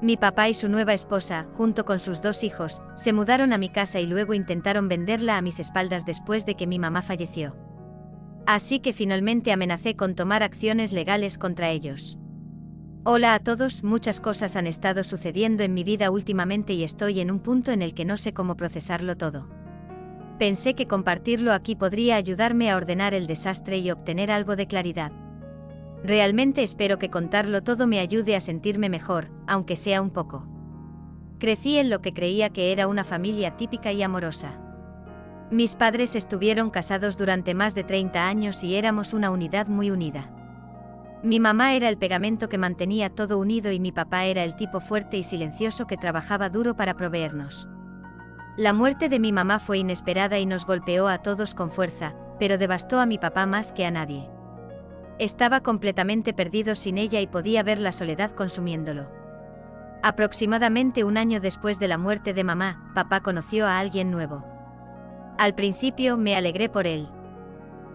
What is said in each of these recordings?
Mi papá y su nueva esposa, junto con sus 2 hijos, se mudaron a mi casa y luego intentaron venderla a mis espaldas después de que mi mamá falleció. Así que finalmente amenacé con tomar acciones legales contra ellos. Hola a todos, muchas cosas han estado sucediendo en mi vida últimamente y estoy en un punto en el que no sé cómo procesarlo todo. Pensé que compartirlo aquí podría ayudarme a ordenar el desastre y obtener algo de claridad. Realmente espero que contarlo todo me ayude a sentirme mejor, aunque sea un poco. Crecí en lo que creía que era una familia típica y amorosa. Mis padres estuvieron casados durante más de 30 años y éramos una unidad muy unida. Mi mamá era el pegamento que mantenía todo unido y mi papá era el tipo fuerte y silencioso que trabajaba duro para proveernos. La muerte de mi mamá fue inesperada y nos golpeó a todos con fuerza, pero devastó a mi papá más que a nadie. Estaba completamente perdido sin ella y podía ver la soledad consumiéndolo. Aproximadamente un año después de la muerte de mamá, papá conoció a alguien nuevo. Al principio me alegré por él.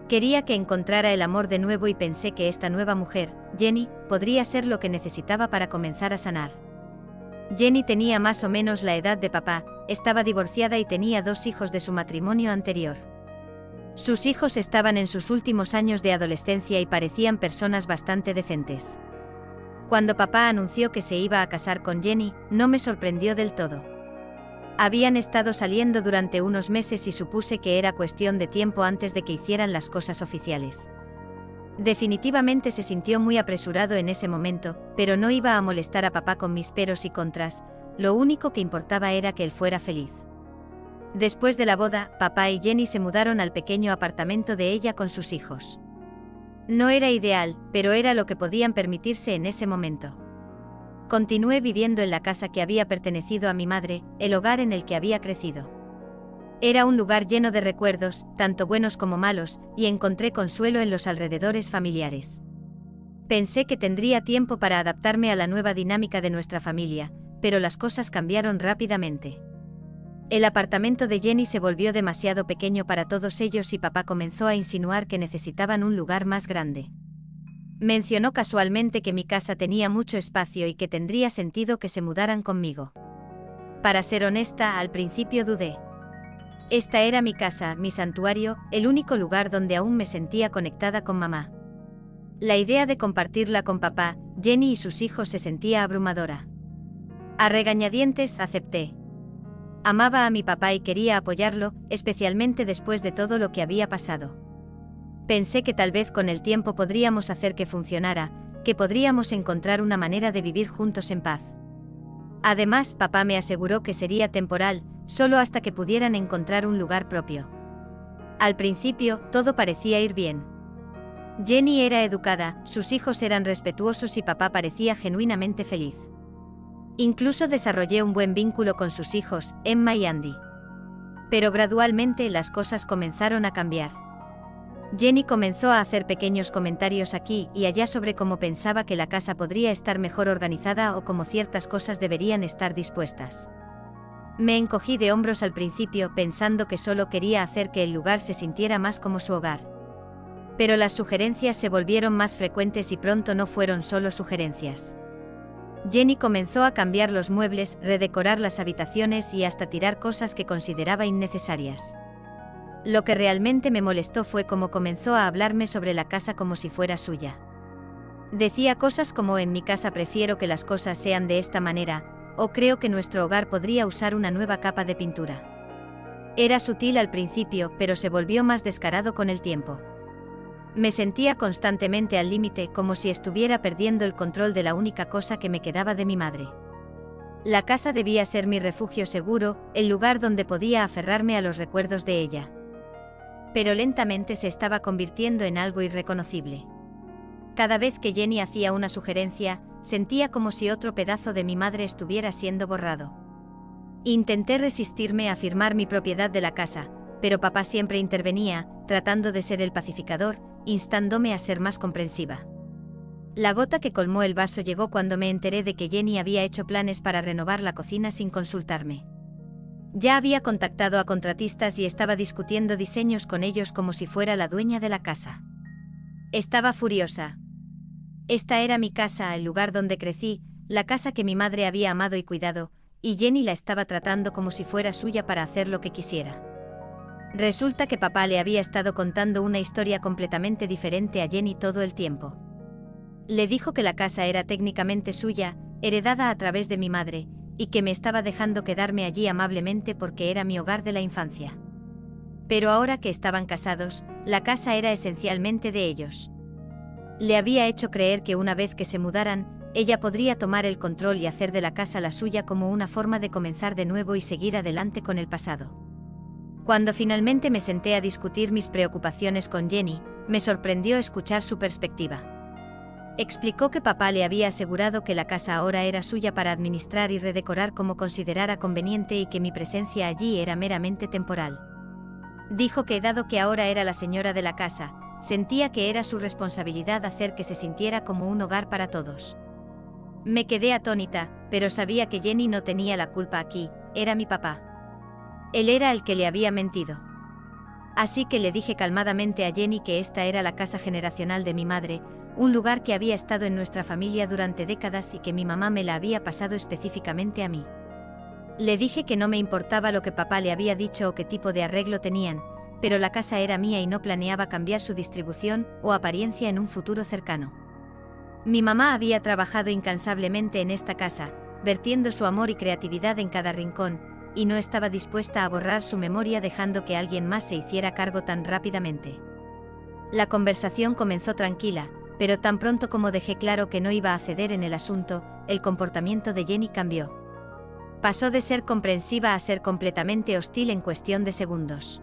Quería que encontrara el amor de nuevo y pensé que esta nueva mujer, Jenny, podría ser lo que necesitaba para comenzar a sanar. Jenny tenía más o menos la edad de papá, estaba divorciada y tenía 2 hijos de su matrimonio anterior. Sus hijos estaban en sus últimos años de adolescencia y parecían personas bastante decentes. Cuando papá anunció que se iba a casar con Jenny, no me sorprendió del todo. Habían estado saliendo durante unos meses y supuse que era cuestión de tiempo antes de que hicieran las cosas oficiales. Definitivamente se sintió muy apresurado en ese momento, pero no iba a molestar a papá con mis peros y contras, lo único que importaba era que él fuera feliz. Después de la boda, papá y Jenny se mudaron al pequeño apartamento de ella con sus hijos. No era ideal, pero era lo que podían permitirse en ese momento. Continué viviendo en la casa que había pertenecido a mi madre, el hogar en el que había crecido. Era un lugar lleno de recuerdos, tanto buenos como malos, y encontré consuelo en los alrededores familiares. Pensé que tendría tiempo para adaptarme a la nueva dinámica de nuestra familia, pero las cosas cambiaron rápidamente. El apartamento de Jenny se volvió demasiado pequeño para todos ellos y papá comenzó a insinuar que necesitaban un lugar más grande. Mencionó casualmente que mi casa tenía mucho espacio y que tendría sentido que se mudaran conmigo. Para ser honesta, al principio dudé. Esta era mi casa, mi santuario, el único lugar donde aún me sentía conectada con mamá. La idea de compartirla con papá, Jenny y sus hijos se sentía abrumadora. A regañadientes acepté. Amaba a mi papá y quería apoyarlo, especialmente después de todo lo que había pasado. Pensé que tal vez con el tiempo podríamos hacer que funcionara, que podríamos encontrar una manera de vivir juntos en paz. Además, papá me aseguró que sería temporal, solo hasta que pudieran encontrar un lugar propio. Al principio, todo parecía ir bien. Jenny era educada, sus hijos eran respetuosos y papá parecía genuinamente feliz. Incluso desarrollé un buen vínculo con sus hijos, Emma y Andy. Pero gradualmente las cosas comenzaron a cambiar. Jenny comenzó a hacer pequeños comentarios aquí y allá sobre cómo pensaba que la casa podría estar mejor organizada o cómo ciertas cosas deberían estar dispuestas. Me encogí de hombros al principio pensando que solo quería hacer que el lugar se sintiera más como su hogar. Pero las sugerencias se volvieron más frecuentes y pronto no fueron solo sugerencias. Jenny comenzó a cambiar los muebles, redecorar las habitaciones y hasta tirar cosas que consideraba innecesarias. Lo que realmente me molestó fue cómo comenzó a hablarme sobre la casa como si fuera suya. Decía cosas como: en mi casa prefiero que las cosas sean de esta manera, o creo que nuestro hogar podría usar una nueva capa de pintura. Era sutil al principio, pero se volvió más descarado con el tiempo. Me sentía constantemente al límite, como si estuviera perdiendo el control de la única cosa que me quedaba de mi madre. La casa debía ser mi refugio seguro, el lugar donde podía aferrarme a los recuerdos de ella. Pero lentamente se estaba convirtiendo en algo irreconocible. Cada vez que Jenny hacía una sugerencia, sentía como si otro pedazo de mi madre estuviera siendo borrado. Intenté resistirme a firmar mi propiedad de la casa, pero papá siempre intervenía, tratando de ser el pacificador, instándome a ser más comprensiva. La gota que colmó el vaso llegó cuando me enteré de que Jenny había hecho planes para renovar la cocina sin consultarme. Ya había contactado a contratistas y estaba discutiendo diseños con ellos como si fuera la dueña de la casa. Estaba furiosa. Esta era mi casa, el lugar donde crecí, la casa que mi madre había amado y cuidado, y Jenny la estaba tratando como si fuera suya para hacer lo que quisiera. Resulta que papá le había estado contando una historia completamente diferente a Jenny todo el tiempo. Le dijo que la casa era técnicamente suya, heredada a través de mi madre, y que me estaba dejando quedarme allí amablemente porque era mi hogar de la infancia. Pero ahora que estaban casados, la casa era esencialmente de ellos. Le había hecho creer que una vez que se mudaran, ella podría tomar el control y hacer de la casa la suya como una forma de comenzar de nuevo y seguir adelante con el pasado. Cuando finalmente me senté a discutir mis preocupaciones con Jenny, me sorprendió escuchar su perspectiva. Explicó que papá le había asegurado que la casa ahora era suya para administrar y redecorar como considerara conveniente y que mi presencia allí era meramente temporal. Dijo que dado que ahora era la señora de la casa, sentía que era su responsabilidad hacer que se sintiera como un hogar para todos. Me quedé atónita, pero sabía que Jenny no tenía la culpa aquí, era mi papá. Él era el que le había mentido. Así que le dije calmadamente a Jenny que esta era la casa generacional de mi madre, un lugar que había estado en nuestra familia durante décadas y que mi mamá me la había pasado específicamente a mí. Le dije que no me importaba lo que papá le había dicho o qué tipo de arreglo tenían, pero la casa era mía y no planeaba cambiar su distribución o apariencia en un futuro cercano. Mi mamá había trabajado incansablemente en esta casa, vertiendo su amor y creatividad en cada rincón, y no estaba dispuesta a borrar su memoria dejando que alguien más se hiciera cargo tan rápidamente. La conversación comenzó tranquila, pero tan pronto como dejé claro que no iba a ceder en el asunto, el comportamiento de Jenny cambió. Pasó de ser comprensiva a ser completamente hostil en cuestión de segundos.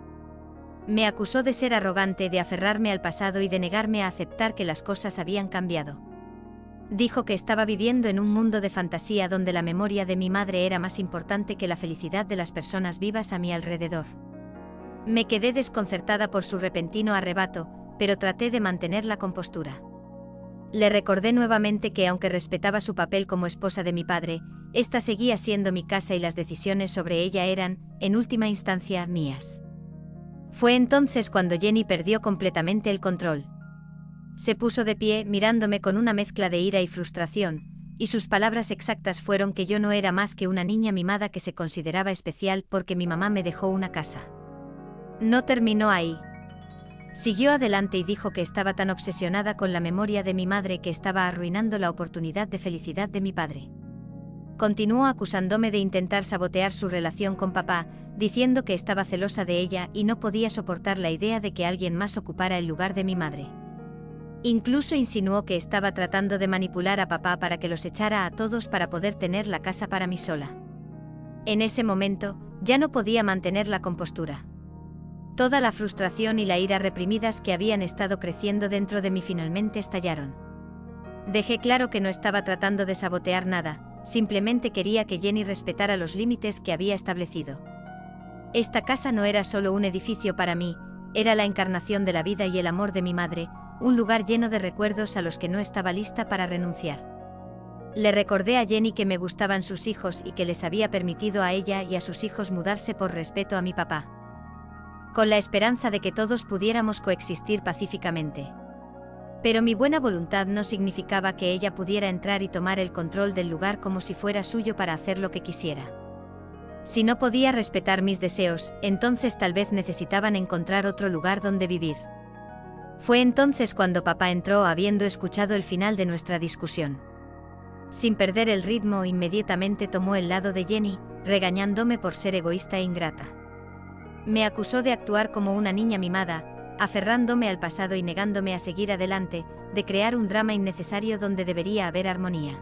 Me acusó de ser arrogante, de aferrarme al pasado y de negarme a aceptar que las cosas habían cambiado. Dijo que estaba viviendo en un mundo de fantasía donde la memoria de mi madre era más importante que la felicidad de las personas vivas a mi alrededor. Me quedé desconcertada por su repentino arrebato, pero traté de mantener la compostura. Le recordé nuevamente que aunque respetaba su papel como esposa de mi padre, esta seguía siendo mi casa y las decisiones sobre ella eran, en última instancia, mías. Fue entonces cuando Jenny perdió completamente el control. Se puso de pie, mirándome con una mezcla de ira y frustración, y sus palabras exactas fueron que yo no era más que una niña mimada que se consideraba especial porque mi mamá me dejó una casa. No terminó ahí. Siguió adelante y dijo que estaba tan obsesionada con la memoria de mi madre que estaba arruinando la oportunidad de felicidad de mi padre. Continuó acusándome de intentar sabotear su relación con papá, diciendo que estaba celosa de ella y no podía soportar la idea de que alguien más ocupara el lugar de mi madre. Incluso insinuó que estaba tratando de manipular a papá para que los echara a todos para poder tener la casa para mí sola. En ese momento, ya no podía mantener la compostura. Toda la frustración y la ira reprimidas que habían estado creciendo dentro de mí finalmente estallaron. Dejé claro que no estaba tratando de sabotear nada, simplemente quería que Jenny respetara los límites que había establecido. Esta casa no era solo un edificio para mí, era la encarnación de la vida y el amor de mi madre, un lugar lleno de recuerdos a los que no estaba lista para renunciar. Le recordé a Jenny que me gustaban sus hijos y que les había permitido a ella y a sus hijos mudarse por respeto a mi papá, con la esperanza de que todos pudiéramos coexistir pacíficamente. Pero mi buena voluntad no significaba que ella pudiera entrar y tomar el control del lugar como si fuera suyo para hacer lo que quisiera. Si no podía respetar mis deseos, entonces tal vez necesitaban encontrar otro lugar donde vivir. Fue entonces cuando papá entró habiendo escuchado el final de nuestra discusión. Sin perder el ritmo, inmediatamente tomó el lado de Jenny, regañándome por ser egoísta e ingrata. Me acusó de actuar como una niña mimada, aferrándome al pasado y negándome a seguir adelante, de crear un drama innecesario donde debería haber armonía.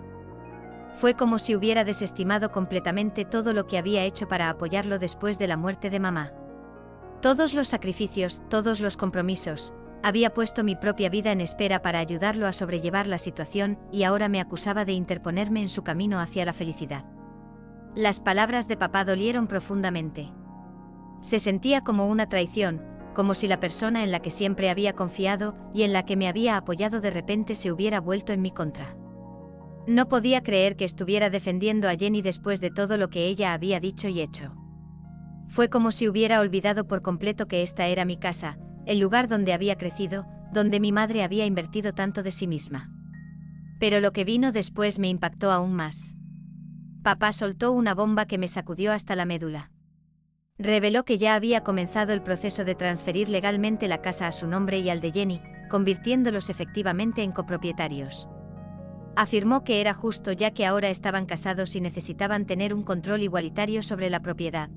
Fue como si hubiera desestimado completamente todo lo que había hecho para apoyarlo después de la muerte de mamá. Todos los sacrificios, todos los compromisos. Había puesto mi propia vida en espera para ayudarlo a sobrellevar la situación y ahora me acusaba de interponerme en su camino hacia la felicidad. Las palabras de papá dolieron profundamente. Se sentía como una traición, como si la persona en la que siempre había confiado y en la que me había apoyado de repente se hubiera vuelto en mi contra. No podía creer que estuviera defendiendo a Jenny después de todo lo que ella había dicho y hecho. Fue como si hubiera olvidado por completo que esta era mi casa, el lugar donde había crecido, donde mi madre había invertido tanto de sí misma. Pero lo que vino después me impactó aún más. Papá soltó una bomba que me sacudió hasta la médula. Reveló que ya había comenzado el proceso de transferir legalmente la casa a su nombre y al de Jenny, convirtiéndolos efectivamente en copropietarios. Afirmó que era justo ya que ahora estaban casados y necesitaban tener un control igualitario sobre la propiedad.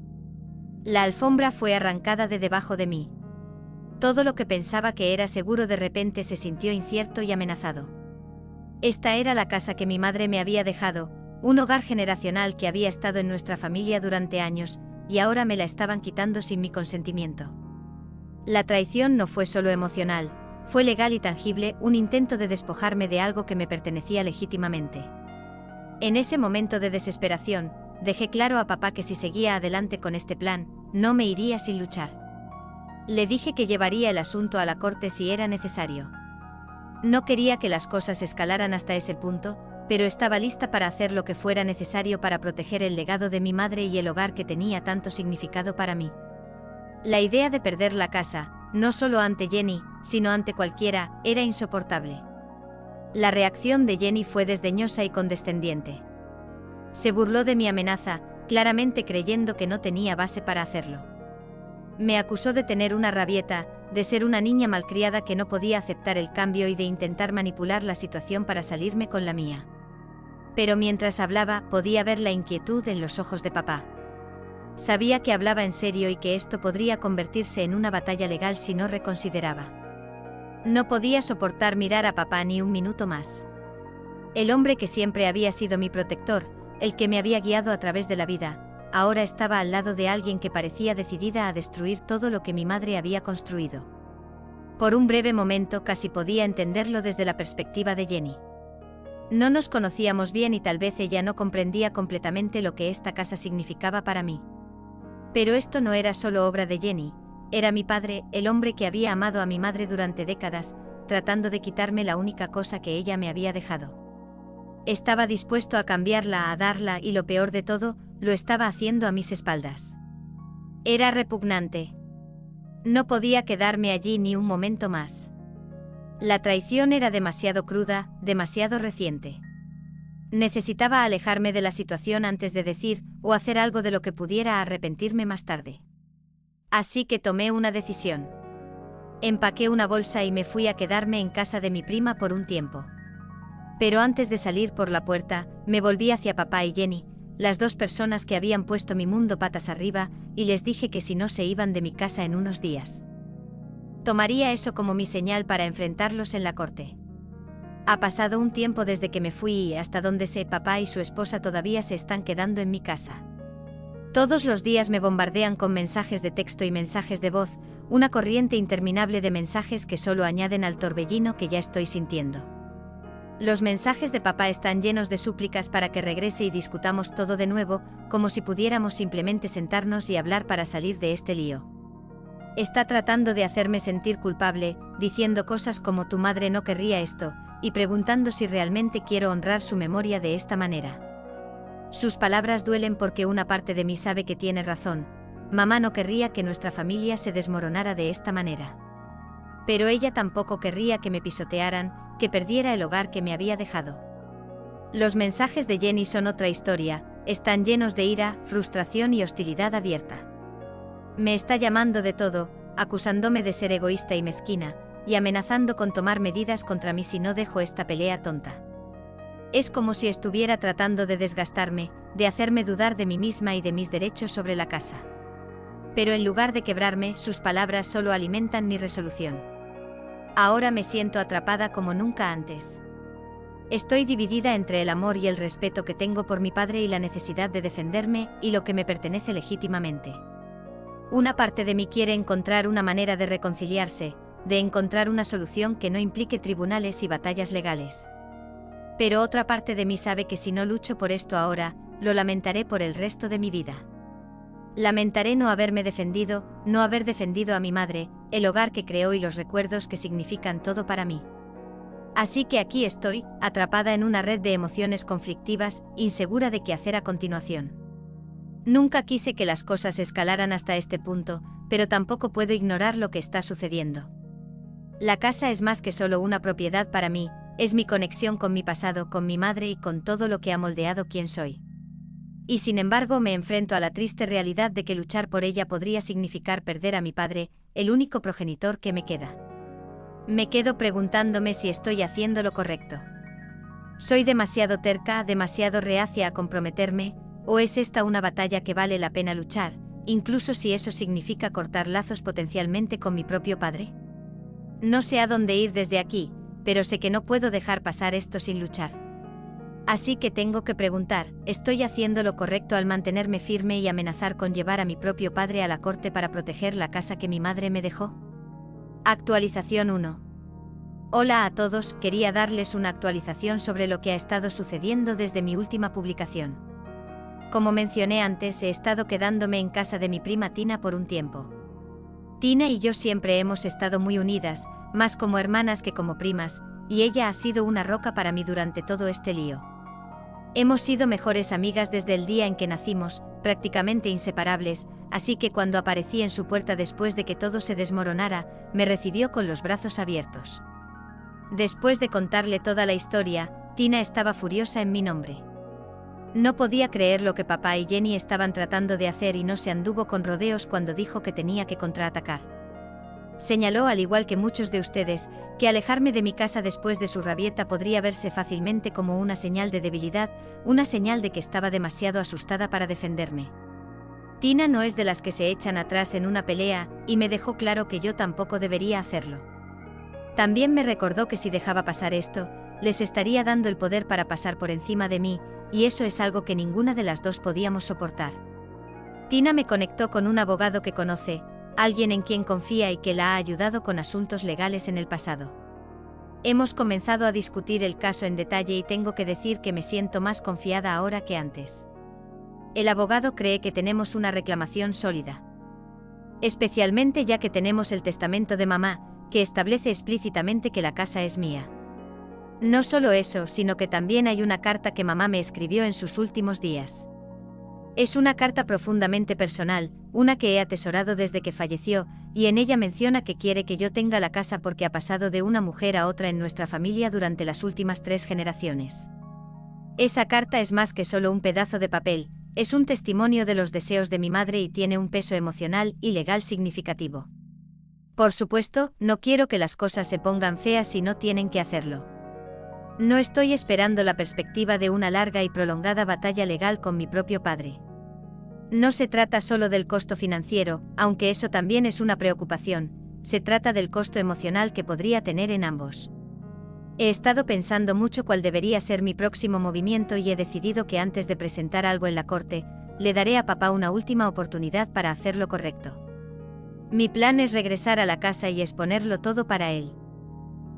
La alfombra fue arrancada de debajo de mí. Todo lo que pensaba que era seguro de repente se sintió incierto y amenazado. Esta era la casa que mi madre me había dejado, un hogar generacional que había estado en nuestra familia durante años, y ahora me la estaban quitando sin mi consentimiento. La traición no fue solo emocional, fue legal y tangible, un intento de despojarme de algo que me pertenecía legítimamente. En ese momento de desesperación, dejé claro a papá que si seguía adelante con este plan, no me iría sin luchar. Le dije que llevaría el asunto a la corte si era necesario. No quería que las cosas escalaran hasta ese punto, pero estaba lista para hacer lo que fuera necesario para proteger el legado de mi madre y el hogar que tenía tanto significado para mí. La idea de perder la casa, no solo ante Jenny, sino ante cualquiera, era insoportable. La reacción de Jenny fue desdeñosa y condescendiente. Se burló de mi amenaza, claramente creyendo que no tenía base para hacerlo. Me acusó de tener una rabieta, de ser una niña malcriada que no podía aceptar el cambio y de intentar manipular la situación para salirme con la mía. Pero mientras hablaba, podía ver la inquietud en los ojos de papá. Sabía que hablaba en serio y que esto podría convertirse en una batalla legal si no reconsideraba. No podía soportar mirar a papá ni un minuto más. El hombre que siempre había sido mi protector, el que me había guiado a través de la vida, ahora estaba al lado de alguien que parecía decidida a destruir todo lo que mi madre había construido. Por un breve momento casi podía entenderlo desde la perspectiva de Jenny. No nos conocíamos bien y tal vez ella no comprendía completamente lo que esta casa significaba para mí. Pero esto no era solo obra de Jenny, era mi padre, el hombre que había amado a mi madre durante décadas, tratando de quitarme la única cosa que ella me había dejado. Estaba dispuesto a cambiarla, a darla y lo peor de todo, lo estaba haciendo a mis espaldas. Era repugnante. No podía quedarme allí ni un momento más. La traición era demasiado cruda, demasiado reciente. Necesitaba alejarme de la situación antes de decir o hacer algo de lo que pudiera arrepentirme más tarde. Así que tomé una decisión. Empaqué una bolsa y me fui a quedarme en casa de mi prima por un tiempo. Pero antes de salir por la puerta, me volví hacia papá y Jenny, las dos personas que habían puesto mi mundo patas arriba, y les dije que si no se iban de mi casa en unos días, tomaría eso como mi señal para enfrentarlos en la corte. Ha pasado un tiempo desde que me fui y hasta donde sé, papá y su esposa todavía se están quedando en mi casa. Todos los días me bombardean con mensajes de texto y mensajes de voz, una corriente interminable de mensajes que solo añaden al torbellino que ya estoy sintiendo. Los mensajes de papá están llenos de súplicas para que regrese y discutamos todo de nuevo, como si pudiéramos simplemente sentarnos y hablar para salir de este lío. Está tratando de hacerme sentir culpable, diciendo cosas como tu madre no querría esto, y preguntando si realmente quiero honrar su memoria de esta manera. Sus palabras duelen porque una parte de mí sabe que tiene razón. Mamá no querría que nuestra familia se desmoronara de esta manera. Pero ella tampoco querría que me pisotearan, que perdiera el hogar que me había dejado. Los mensajes de Jenny son otra historia, están llenos de ira, frustración y hostilidad abierta. Me está llamando de todo, acusándome de ser egoísta y mezquina, y amenazando con tomar medidas contra mí si no dejo esta pelea tonta. Es como si estuviera tratando de desgastarme, de hacerme dudar de mí misma y de mis derechos sobre la casa. Pero en lugar de quebrarme, sus palabras solo alimentan mi resolución. Ahora me siento atrapada como nunca antes. Estoy dividida entre el amor y el respeto que tengo por mi padre y la necesidad de defenderme y lo que me pertenece legítimamente. Una parte de mí quiere encontrar una manera de reconciliarse, de encontrar una solución que no implique tribunales y batallas legales. Pero otra parte de mí sabe que si no lucho por esto ahora, lo lamentaré por el resto de mi vida. Lamentaré no haberme defendido, no haber defendido a mi madre, el hogar que creó y los recuerdos que significan todo para mí. Así que aquí estoy, atrapada en una red de emociones conflictivas, insegura de qué hacer a continuación. Nunca quise que las cosas escalaran hasta este punto, pero tampoco puedo ignorar lo que está sucediendo. La casa es más que solo una propiedad para mí, es mi conexión con mi pasado, con mi madre y con todo lo que ha moldeado quién soy. Y sin embargo me enfrento a la triste realidad de que luchar por ella podría significar perder a mi padre, el único progenitor que me queda. Me quedo preguntándome si estoy haciendo lo correcto. ¿Soy demasiado terca, demasiado reacia a comprometerme, o es esta una batalla que vale la pena luchar, incluso si eso significa cortar lazos potencialmente con mi propio padre? No sé a dónde ir desde aquí, pero sé que no puedo dejar pasar esto sin luchar. Así que tengo que preguntar, ¿estoy haciendo lo correcto al mantenerme firme y amenazar con llevar a mi propio padre a la corte para proteger la casa que mi madre me dejó? Actualización 1. Hola a todos, quería darles una actualización sobre lo que ha estado sucediendo desde mi última publicación. Como mencioné antes, he estado quedándome en casa de mi prima Tina por un tiempo. Tina y yo siempre hemos estado muy unidas, más como hermanas que como primas, y ella ha sido una roca para mí durante todo este lío. Hemos sido mejores amigas desde el día en que nacimos, prácticamente inseparables, así que cuando aparecí en su puerta después de que todo se desmoronara, me recibió con los brazos abiertos. Después de contarle toda la historia, Tina estaba furiosa en mi nombre. No podía creer lo que papá y Jenny estaban tratando de hacer y no se anduvo con rodeos cuando dijo que tenía que contraatacar. Señaló, al igual que muchos de ustedes, que alejarme de mi casa después de su rabieta podría verse fácilmente como una señal de debilidad, una señal de que estaba demasiado asustada para defenderme. Tina no es de las que se echan atrás en una pelea, y me dejó claro que yo tampoco debería hacerlo. También me recordó que si dejaba pasar esto, les estaría dando el poder para pasar por encima de mí, y eso es algo que ninguna de las dos podíamos soportar. Tina me conectó con un abogado que conoce, alguien en quien confía y que la ha ayudado con asuntos legales en el pasado. Hemos comenzado a discutir el caso en detalle y tengo que decir que me siento más confiada ahora que antes. El abogado cree que tenemos una reclamación sólida. Especialmente ya que tenemos el testamento de mamá, que establece explícitamente que la casa es mía. No solo eso, sino que también hay una carta que mamá me escribió en sus últimos días. Es una carta profundamente personal, una que he atesorado desde que falleció, y en ella menciona que quiere que yo tenga la casa porque ha pasado de una mujer a otra en nuestra familia durante las últimas 3 generaciones. Esa carta es más que solo un pedazo de papel, es un testimonio de los deseos de mi madre y tiene un peso emocional y legal significativo. Por supuesto, no quiero que las cosas se pongan feas si no tienen que hacerlo. No estoy esperando la perspectiva de una larga y prolongada batalla legal con mi propio padre. No se trata solo del costo financiero, aunque eso también es una preocupación, se trata del costo emocional que podría tener en ambos. He estado pensando mucho cuál debería ser mi próximo movimiento y he decidido que antes de presentar algo en la corte, le daré a papá una última oportunidad para hacer lo correcto. Mi plan es regresar a la casa y exponerlo todo para él.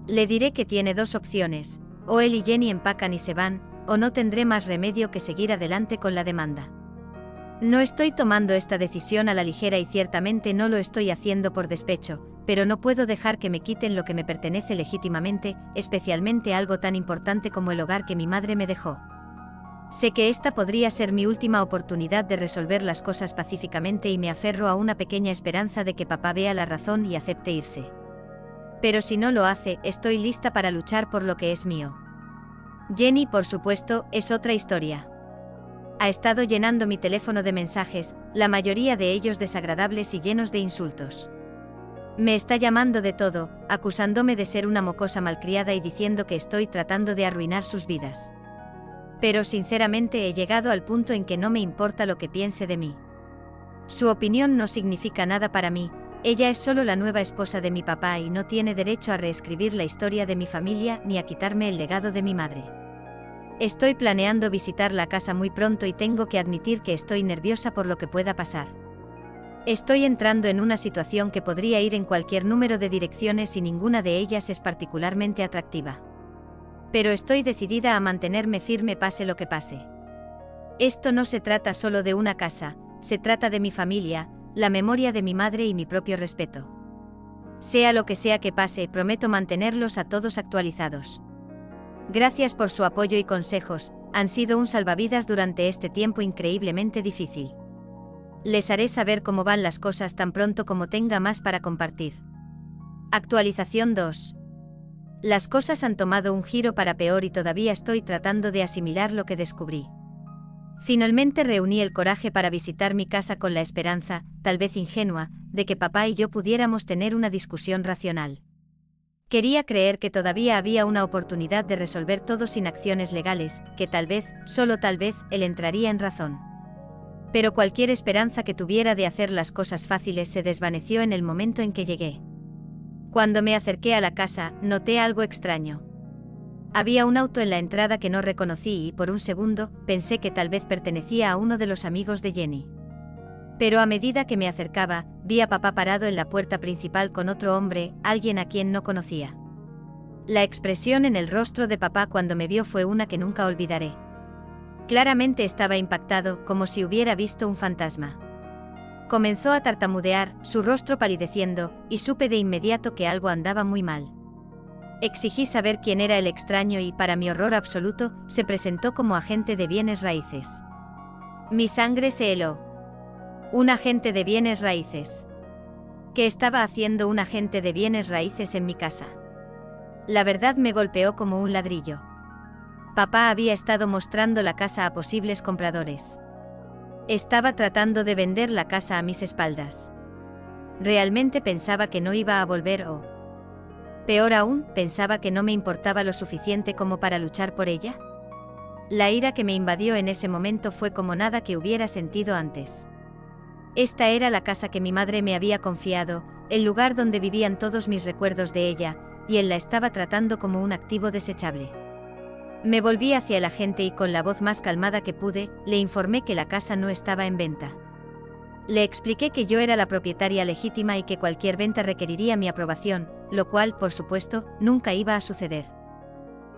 Le diré que tiene 2 opciones, o él y Jenny empacan y se van, o no tendré más remedio que seguir adelante con la demanda. No estoy tomando esta decisión a la ligera y ciertamente no lo estoy haciendo por despecho, pero no puedo dejar que me quiten lo que me pertenece legítimamente, especialmente algo tan importante como el hogar que mi madre me dejó. Sé que esta podría ser mi última oportunidad de resolver las cosas pacíficamente y me aferro a una pequeña esperanza de que papá vea la razón y acepte irse. Pero si no lo hace, estoy lista para luchar por lo que es mío. Jenny, por supuesto, es otra historia. Ha estado llenando mi teléfono de mensajes, la mayoría de ellos desagradables y llenos de insultos. Me está llamando de todo, acusándome de ser una mocosa malcriada y diciendo que estoy tratando de arruinar sus vidas. Pero sinceramente he llegado al punto en que no me importa lo que piense de mí. Su opinión no significa nada para mí. Ella es solo la nueva esposa de mi papá y no tiene derecho a reescribir la historia de mi familia ni a quitarme el legado de mi madre. Estoy planeando visitar la casa muy pronto y tengo que admitir que estoy nerviosa por lo que pueda pasar. Estoy entrando en una situación que podría ir en cualquier número de direcciones y ninguna de ellas es particularmente atractiva. Pero estoy decidida a mantenerme firme pase lo que pase. Esto no se trata solo de una casa, se trata de mi familia, la memoria de mi madre y mi propio respeto. Sea lo que sea que pase, prometo mantenerlos a todos actualizados. Gracias por su apoyo y consejos, han sido un salvavidas durante este tiempo increíblemente difícil. Les haré saber cómo van las cosas tan pronto como tenga más para compartir. Actualización 2. Las cosas han tomado un giro para peor y todavía estoy tratando de asimilar lo que descubrí. Finalmente reuní el coraje para visitar mi casa con la esperanza, tal vez ingenua, de que papá y yo pudiéramos tener una discusión racional. Quería creer que todavía había una oportunidad de resolver todo sin acciones legales, que tal vez, solo tal vez, él entraría en razón. Pero cualquier esperanza que tuviera de hacer las cosas fáciles se desvaneció en el momento en que llegué. Cuando me acerqué a la casa, noté algo extraño. Había un auto en la entrada que no reconocí y por un segundo pensé que tal vez pertenecía a uno de los amigos de Jenny. Pero a medida que me acercaba, vi a papá parado en la puerta principal con otro hombre, alguien a quien no conocía. La expresión en el rostro de papá cuando me vio fue una que nunca olvidaré. Claramente estaba impactado, como si hubiera visto un fantasma. Comenzó a tartamudear, su rostro palideciendo, y supe de inmediato que algo andaba muy mal. Exigí saber quién era el extraño y, para mi horror absoluto, se presentó como agente de bienes raíces. Mi sangre se heló. Un agente de bienes raíces. ¿Qué estaba haciendo un agente de bienes raíces en mi casa? La verdad me golpeó como un ladrillo. Papá había estado mostrando la casa a posibles compradores. Estaba tratando de vender la casa a mis espaldas. ¿Realmente pensaba que no iba a volver o, peor aún, pensaba que no me importaba lo suficiente como para luchar por ella? La ira que me invadió en ese momento fue como nada que hubiera sentido antes. Esta era la casa que mi madre me había confiado, el lugar donde vivían todos mis recuerdos de ella, y él la estaba tratando como un activo desechable. Me volví hacia el agente y con la voz más calmada que pude, le informé que la casa no estaba en venta. Le expliqué que yo era la propietaria legítima y que cualquier venta requeriría mi aprobación, lo cual, por supuesto, nunca iba a suceder.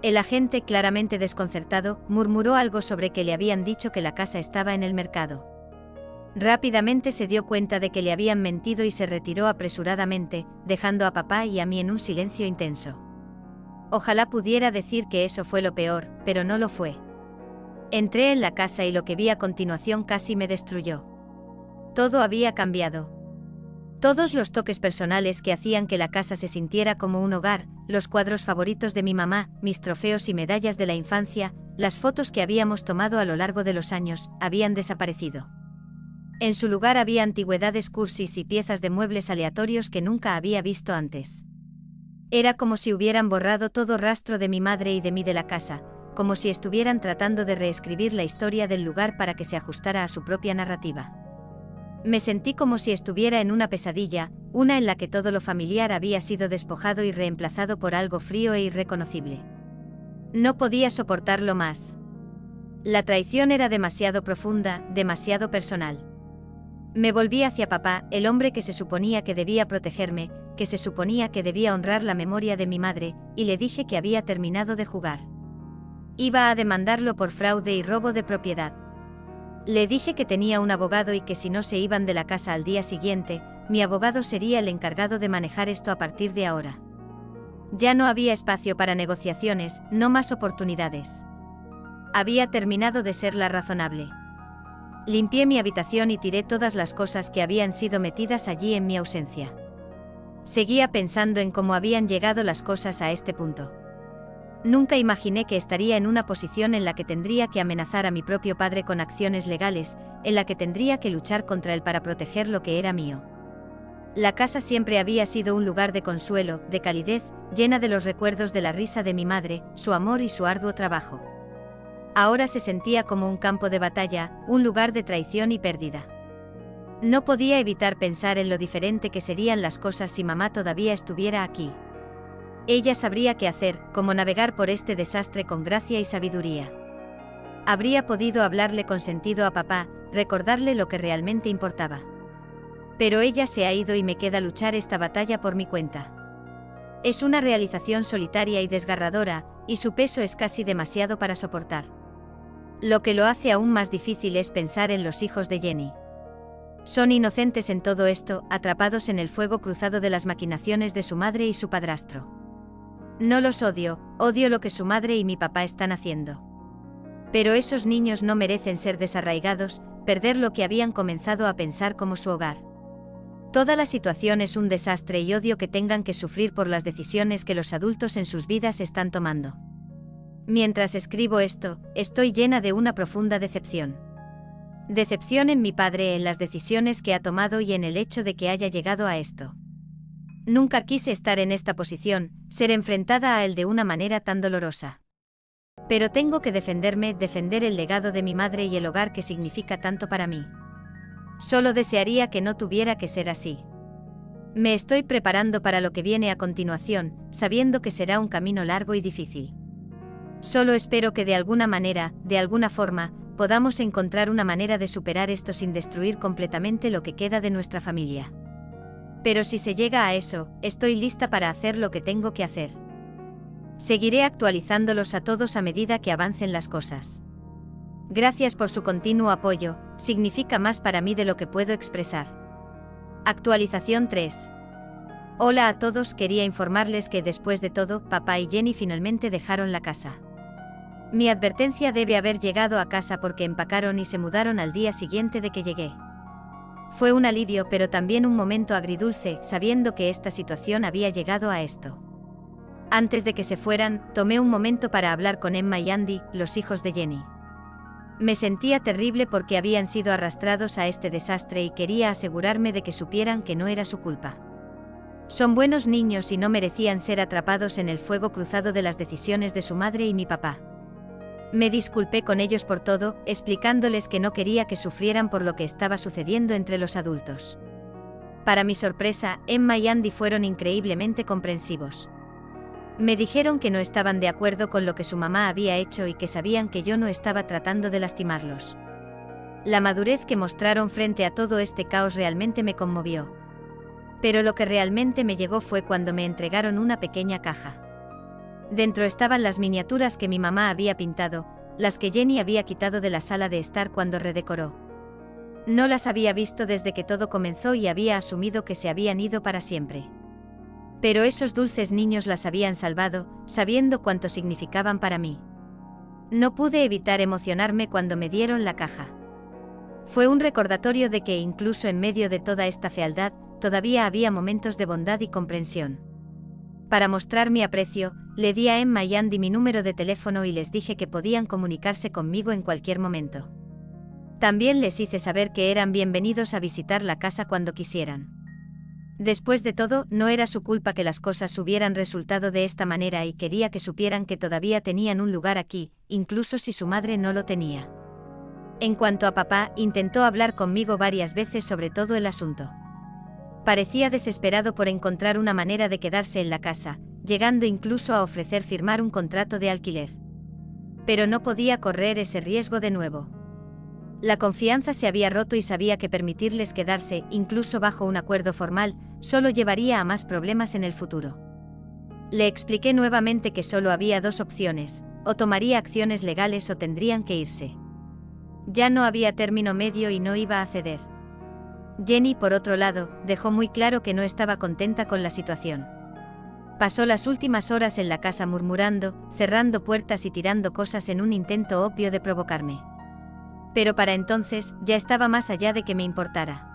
El agente, claramente desconcertado, murmuró algo sobre que le habían dicho que la casa estaba en el mercado. Rápidamente se dio cuenta de que le habían mentido y se retiró apresuradamente, dejando a papá y a mí en un silencio intenso. Ojalá pudiera decir que eso fue lo peor, pero no lo fue. Entré en la casa y lo que vi a continuación casi me destruyó. Todo había cambiado. Todos los toques personales que hacían que la casa se sintiera como un hogar, los cuadros favoritos de mi mamá, mis trofeos y medallas de la infancia, las fotos que habíamos tomado a lo largo de los años, habían desaparecido. En su lugar había antigüedades cursis y piezas de muebles aleatorios que nunca había visto antes. Era como si hubieran borrado todo rastro de mi madre y de mí de la casa, como si estuvieran tratando de reescribir la historia del lugar para que se ajustara a su propia narrativa. Me sentí como si estuviera en una pesadilla, una en la que todo lo familiar había sido despojado y reemplazado por algo frío e irreconocible. No podía soportarlo más. La traición era demasiado profunda, demasiado personal. Me volví hacia papá, el hombre que se suponía que debía protegerme, que se suponía que debía honrar la memoria de mi madre, y le dije que había terminado de jugar. Iba a demandarlo por fraude y robo de propiedad. Le dije que tenía un abogado y que si no se iban de la casa al día siguiente, mi abogado sería el encargado de manejar esto a partir de ahora. Ya no había espacio para negociaciones, no más oportunidades. Había terminado de ser la razonable. Limpié mi habitación y tiré todas las cosas que habían sido metidas allí en mi ausencia. Seguía pensando en cómo habían llegado las cosas a este punto. Nunca imaginé que estaría en una posición en la que tendría que amenazar a mi propio padre con acciones legales, en la que tendría que luchar contra él para proteger lo que era mío. La casa siempre había sido un lugar de consuelo, de calidez, llena de los recuerdos de la risa de mi madre, su amor y su arduo trabajo. Ahora se sentía como un campo de batalla, un lugar de traición y pérdida. No podía evitar pensar en lo diferente que serían las cosas si mamá todavía estuviera aquí. Ella sabría qué hacer, cómo navegar por este desastre con gracia y sabiduría. Habría podido hablarle con sentido a papá, recordarle lo que realmente importaba. Pero ella se ha ido y me queda luchar esta batalla por mi cuenta. Es una realización solitaria y desgarradora, y su peso es casi demasiado para soportar. Lo que lo hace aún más difícil es pensar en los hijos de Jenny. Son inocentes en todo esto, atrapados en el fuego cruzado de las maquinaciones de su madre y su padrastro. No los odio, odio lo que su madre y mi papá están haciendo. Pero esos niños no merecen ser desarraigados, perder lo que habían comenzado a pensar como su hogar. Toda la situación es un desastre y odio que tengan que sufrir por las decisiones que los adultos en sus vidas están tomando. Mientras escribo esto, estoy llena de una profunda decepción. Decepción en mi padre, en las decisiones que ha tomado y en el hecho de que haya llegado a esto. Nunca quise estar en esta posición, ser enfrentada a él de una manera tan dolorosa. Pero tengo que defenderme, defender el legado de mi madre y el hogar que significa tanto para mí. Solo desearía que no tuviera que ser así. Me estoy preparando para lo que viene a continuación, sabiendo que será un camino largo y difícil. Solo espero que de alguna manera, de alguna forma, podamos encontrar una manera de superar esto sin destruir completamente lo que queda de nuestra familia. Pero si se llega a eso, estoy lista para hacer lo que tengo que hacer. Seguiré actualizándolos a todos a medida que avancen las cosas. Gracias por su continuo apoyo, significa más para mí de lo que puedo expresar. Actualización 3. Hola a todos, quería informarles que después de todo, papá y Jenny finalmente dejaron la casa. Mi advertencia debe haber llegado a casa porque empacaron y se mudaron al día siguiente de que llegué. Fue un alivio pero también un momento agridulce, sabiendo que esta situación había llegado a esto. Antes de que se fueran, tomé un momento para hablar con Emma y Andy, los hijos de Jenny. Me sentía terrible porque habían sido arrastrados a este desastre y quería asegurarme de que supieran que no era su culpa. Son buenos niños y no merecían ser atrapados en el fuego cruzado de las decisiones de su madre y mi papá. Me disculpé con ellos por todo, explicándoles que no quería que sufrieran por lo que estaba sucediendo entre los adultos. Para mi sorpresa, Emma y Andy fueron increíblemente comprensivos. Me dijeron que no estaban de acuerdo con lo que su mamá había hecho y que sabían que yo no estaba tratando de lastimarlos. La madurez que mostraron frente a todo este caos realmente me conmovió. Pero lo que realmente me llegó fue cuando me entregaron una pequeña caja. Dentro estaban las miniaturas que mi mamá había pintado, las que Jenny había quitado de la sala de estar cuando redecoró. No las había visto desde que todo comenzó y había asumido que se habían ido para siempre. Pero esos dulces niños las habían salvado, sabiendo cuánto significaban para mí. No pude evitar emocionarme cuando me dieron la caja. Fue un recordatorio de que incluso en medio de toda esta fealdad, todavía había momentos de bondad y comprensión. Para mostrar mi aprecio, le di a Emma y Andy mi número de teléfono y les dije que podían comunicarse conmigo en cualquier momento. También les hice saber que eran bienvenidos a visitar la casa cuando quisieran. Después de todo, no era su culpa que las cosas hubieran resultado de esta manera y quería que supieran que todavía tenían un lugar aquí, incluso si su madre no lo tenía. En cuanto a papá, intentó hablar conmigo varias veces sobre todo el asunto. Parecía desesperado por encontrar una manera de quedarse en la casa, llegando incluso a ofrecer firmar un contrato de alquiler. Pero no podía correr ese riesgo de nuevo. La confianza se había roto y sabía que permitirles quedarse, incluso bajo un acuerdo formal, solo llevaría a más problemas en el futuro. Le expliqué nuevamente que solo había dos opciones, o tomaría acciones legales o tendrían que irse. Ya no había término medio y no iba a ceder. Jenny, por otro lado, dejó muy claro que no estaba contenta con la situación. Pasó las últimas horas en la casa murmurando, cerrando puertas y tirando cosas en un intento obvio de provocarme. Pero para entonces, ya estaba más allá de que me importara.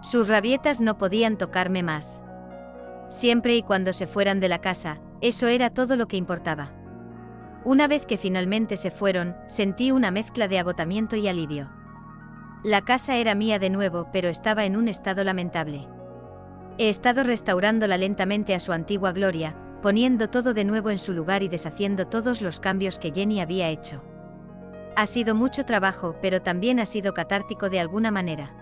Sus rabietas no podían tocarme más. Siempre y cuando se fueran de la casa, eso era todo lo que importaba. Una vez que finalmente se fueron, sentí una mezcla de agotamiento y alivio. La casa era mía de nuevo, pero estaba en un estado lamentable. He estado restaurándola lentamente a su antigua gloria, poniendo todo de nuevo en su lugar y deshaciendo todos los cambios que Jenny había hecho. Ha sido mucho trabajo, pero también ha sido catártico de alguna manera.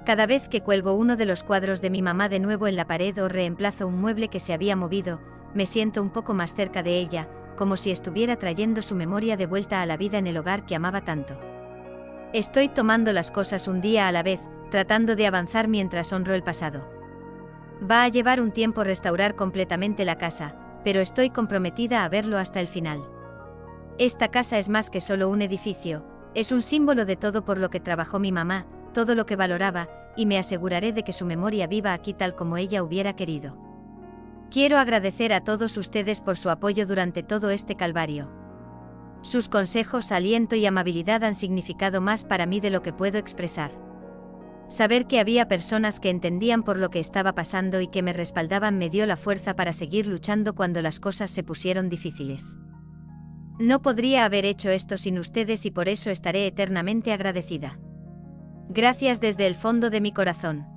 Cada vez que cuelgo uno de los cuadros de mi mamá de nuevo en la pared o reemplazo un mueble que se había movido, me siento un poco más cerca de ella, como si estuviera trayendo su memoria de vuelta a la vida en el hogar que amaba tanto. Estoy tomando las cosas un día a la vez, tratando de avanzar mientras honro el pasado. Va a llevar un tiempo restaurar completamente la casa, pero estoy comprometida a verlo hasta el final. Esta casa es más que solo un edificio, es un símbolo de todo por lo que trabajó mi mamá, todo lo que valoraba, y me aseguraré de que su memoria viva aquí tal como ella hubiera querido. Quiero agradecer a todos ustedes por su apoyo durante todo este calvario. Sus consejos, aliento y amabilidad han significado más para mí de lo que puedo expresar. Saber que había personas que entendían por lo que estaba pasando y que me respaldaban me dio la fuerza para seguir luchando cuando las cosas se pusieron difíciles. No podría haber hecho esto sin ustedes y por eso estaré eternamente agradecida. Gracias desde el fondo de mi corazón.